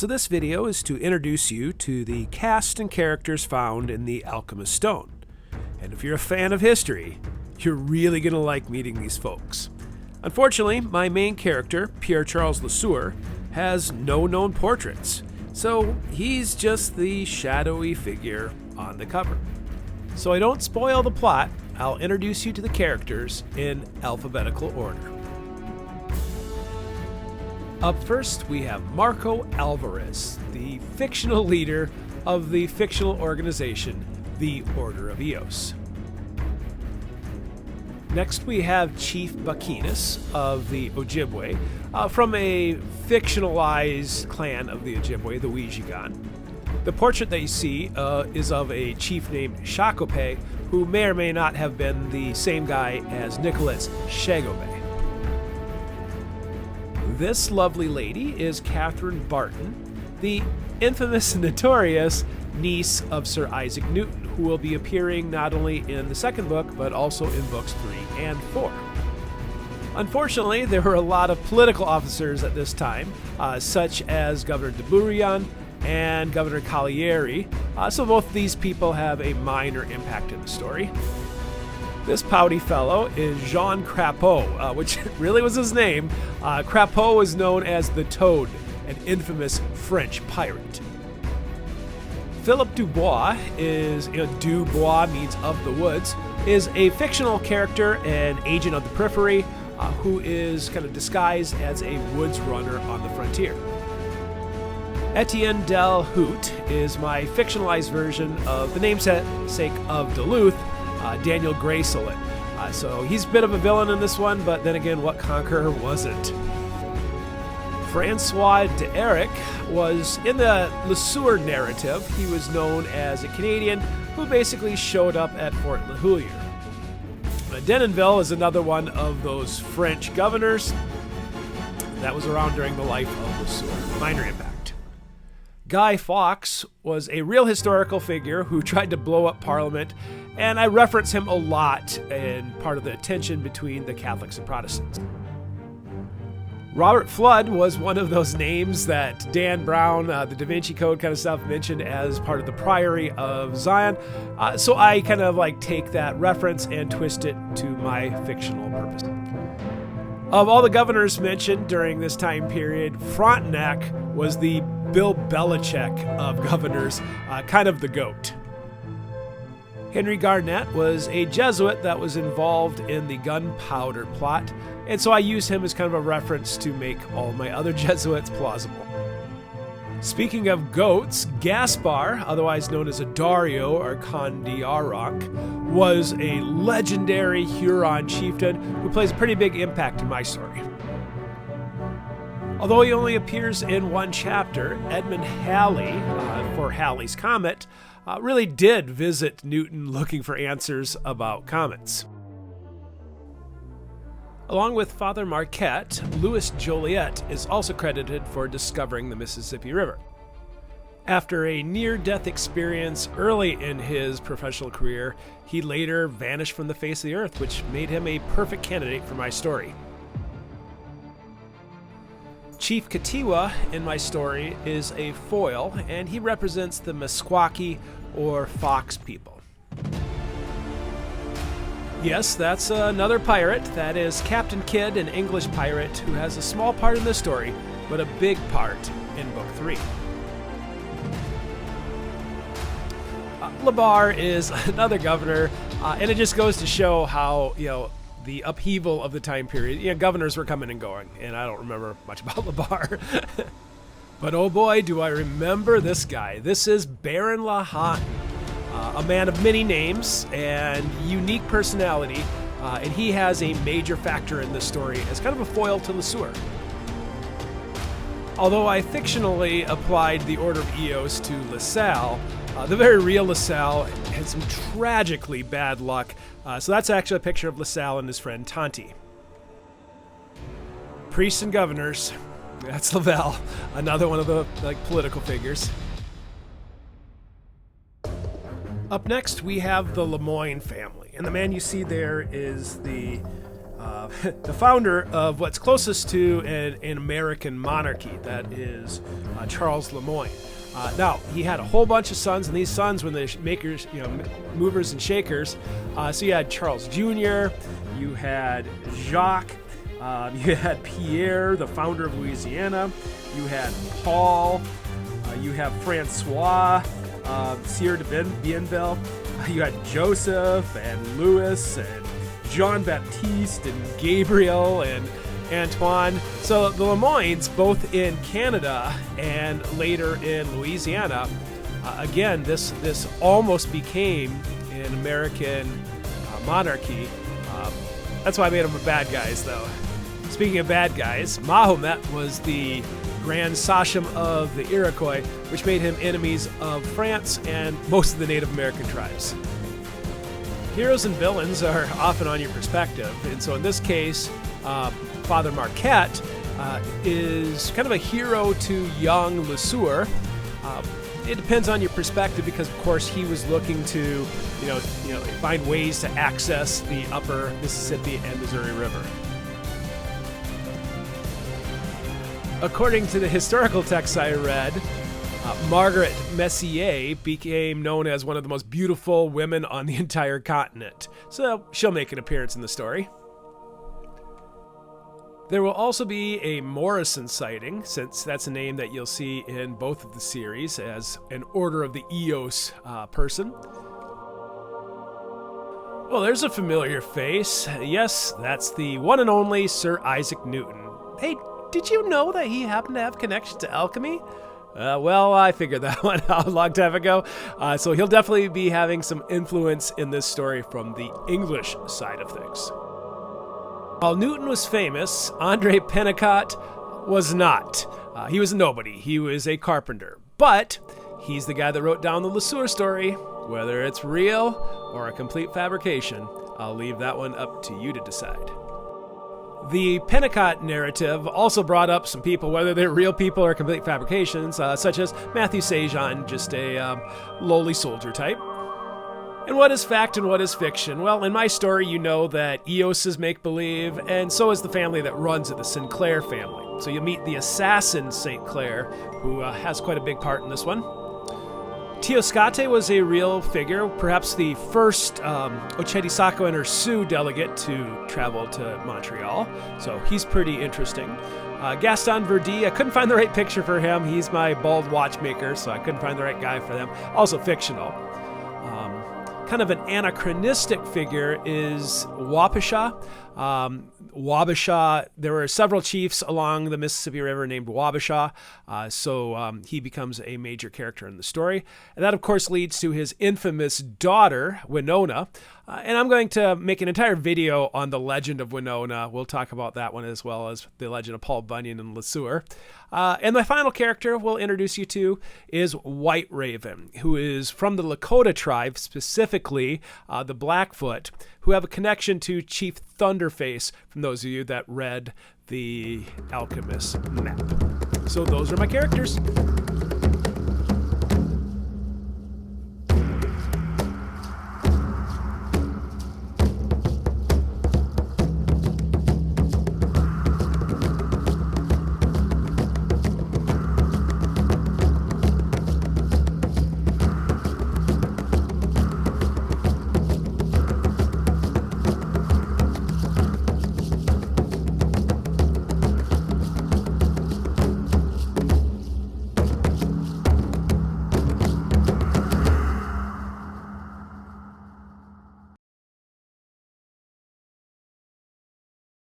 So this video is to introduce you to the cast and characters found in the Alchemist Stone. And if you're a fan of history, you're really going to like meeting these folks. Unfortunately, my main character, Pierre-Charles Le Sueur, has no known portraits, so he's just the shadowy figure on the cover. So I don't spoil the plot, I'll introduce you to the characters in alphabetical order. Up first, we have Marco Alvarez, the fictional leader of the fictional organization, the Order of Eos. Next, we have Chief Bakinas of the Ojibwe, from a fictionalized clan of the Ojibwe, the Wijigan. The portrait that you see is of a chief named Shakope, who may or may not have been the same guy as Nicholas Shagobe. This lovely lady is Catherine Barton, the infamous and notorious niece of Sir Isaac Newton, who will be appearing not only in the second book, but also in books 3 and 4. Unfortunately, there were a lot of political officers at this time, such as Governor de Bourillon and Governor Cagliari, so both these people have a minor impact in the story. This pouty fellow is Jean Crapeau, which really was his name. Crapeau was known as the Toad, an infamous French pirate. Philip Dubois is, Dubois means of the woods, is a fictional character and agent of the periphery who is kind of disguised as a woods runner on the frontier. Etienne Del Hoot is my fictionalized version of the namesake of Duluth, Daniel Graysolin. So he's a bit of a villain in this one, but then again, what conqueror wasn't? Francois d'Eric was in the Le Sueur narrative. He was known as a Canadian who basically showed up at Fort La Houlier. Denonville is another one of those French governors that was around during the life of Le Sueur. Minor impact. Guy Fawkes was a real historical figure who tried to blow up Parliament, and I reference him a lot in part of the tension between the Catholics and Protestants. Robert Flood was one of those names that Dan Brown, the Da Vinci Code kind of stuff, mentioned as part of the Priory of Zion. So I kind of take that reference and twist it to my fictional purpose. Of all the governors mentioned during this time period, Frontenac was the Bill Belichick of governors, kind of the GOAT. Henry Garnett was a Jesuit that was involved in the gunpowder plot, and so I use him as kind of a reference to make all my other Jesuits plausible. Speaking of goats, Gaspar, otherwise known as Dario or Condiaroc, was a legendary Huron chieftain who plays a pretty big impact in my story. Although he only appears in one chapter, Edmund Halley, for Halley's Comet, really did visit Newton looking for answers about comets. Along with Father Marquette, Louis Joliet is also credited for discovering the Mississippi River. After a near-death experience early in his professional career, he later vanished from the face of the earth, which made him a perfect candidate for my story. Chief Katiwa in my story is a foil, and he represents the Meskwaki or Fox people. Yes, that's another pirate. That is Captain Kidd, an English pirate who has a small part in this story, but a big part in Book 3. Labar is another governor, and it just goes to show how, the upheaval of the time period. Governors were coming and going, and I don't remember much about Labar. But oh boy, do I remember this guy. This is Baron Lahawton, a man of many names and unique personality, and he has a major factor in this story as kind of a foil to Le Sueur. Although I fictionally applied the Order of Eos to LaSalle, the very real LaSalle had some tragically bad luck, so that's actually a picture of LaSalle and his friend Tonti. Priests and governors, that's Laval, another one of the political figures. Up next, we have the Lemoyne family, and the man you see there is the the founder of what's closest to an American monarchy, that is Charles Le Moyne. Now, he had a whole bunch of sons, and these sons were the makers, movers and shakers. So you had Charles Jr., you had Jacques, you had Pierre, the founder of Louisiana, you had Paul, you have Francois, Sieur de Bienville, you had Joseph and Louis and Jean-Baptiste and Gabriel and Antoine. So the Le Moynes, both in Canada and later in Louisiana, again, this almost became an American monarchy. That's why I made them bad guys, though. Speaking of bad guys, Mahomet was the Grand Sachem of the Iroquois, which made him enemies of France and most of the Native American tribes. Heroes and villains are often on your perspective, and so in this case, Father Marquette is kind of a hero to young Le Sueur. It depends on your perspective, because of course he was looking to, find ways to access the upper Mississippi and Missouri River. According to the historical texts I read, Margaret Messier became known as one of the most beautiful women on the entire continent, so she'll make an appearance in the story. There will also be a Morrison sighting, since that's a name that you'll see in both of the series as an Order of the Eos person. Well, there's a familiar face. Yes, that's the one and only Sir Isaac Newton. Hey, did you know that he happened to have connection to alchemy? Well, I figured that one out a long time ago. So he'll definitely be having some influence in this story from the English side of things. While Newton was famous, Andre Pennicott was not. He was a nobody. He was a carpenter. But he's the guy that wrote down the Le Sueur story. Whether it's real or a complete fabrication, I'll leave that one up to you to decide. The Pennicott narrative also brought up some people, whether they're real people or complete fabrications, such as Matthew Sajan, just a lowly soldier type. And what is fact and what is fiction? Well, in my story, you know that Eos is make-believe, and so is the family that runs it, the Sinclair family. So you'll meet the assassin St. Clair, who has quite a big part in this one. Teoscate was a real figure, perhaps the first Ocheti Sako and her Sioux delegate to travel to Montreal, so he's pretty interesting. Gaston Verdi, I couldn't find the right picture for him. He's my bald watchmaker, so I couldn't find the right guy for them. Also fictional. Kind of an anachronistic figure is Wabasha. Wabasha, there were several chiefs along the Mississippi River named Wabasha, so he becomes a major character in the story. And that, of course, leads to his infamous daughter, Winona. And I'm going to make an entire video on the legend of Winona. We'll talk about that one as well as the legend of Paul Bunyan and Le Sueur. And my final character we'll introduce you to is White Raven, who is from the Lakota tribe, specifically the Blackfoot, who have a connection to Chief Thunderface, from those of you that read the Alchemist map. So those are my characters.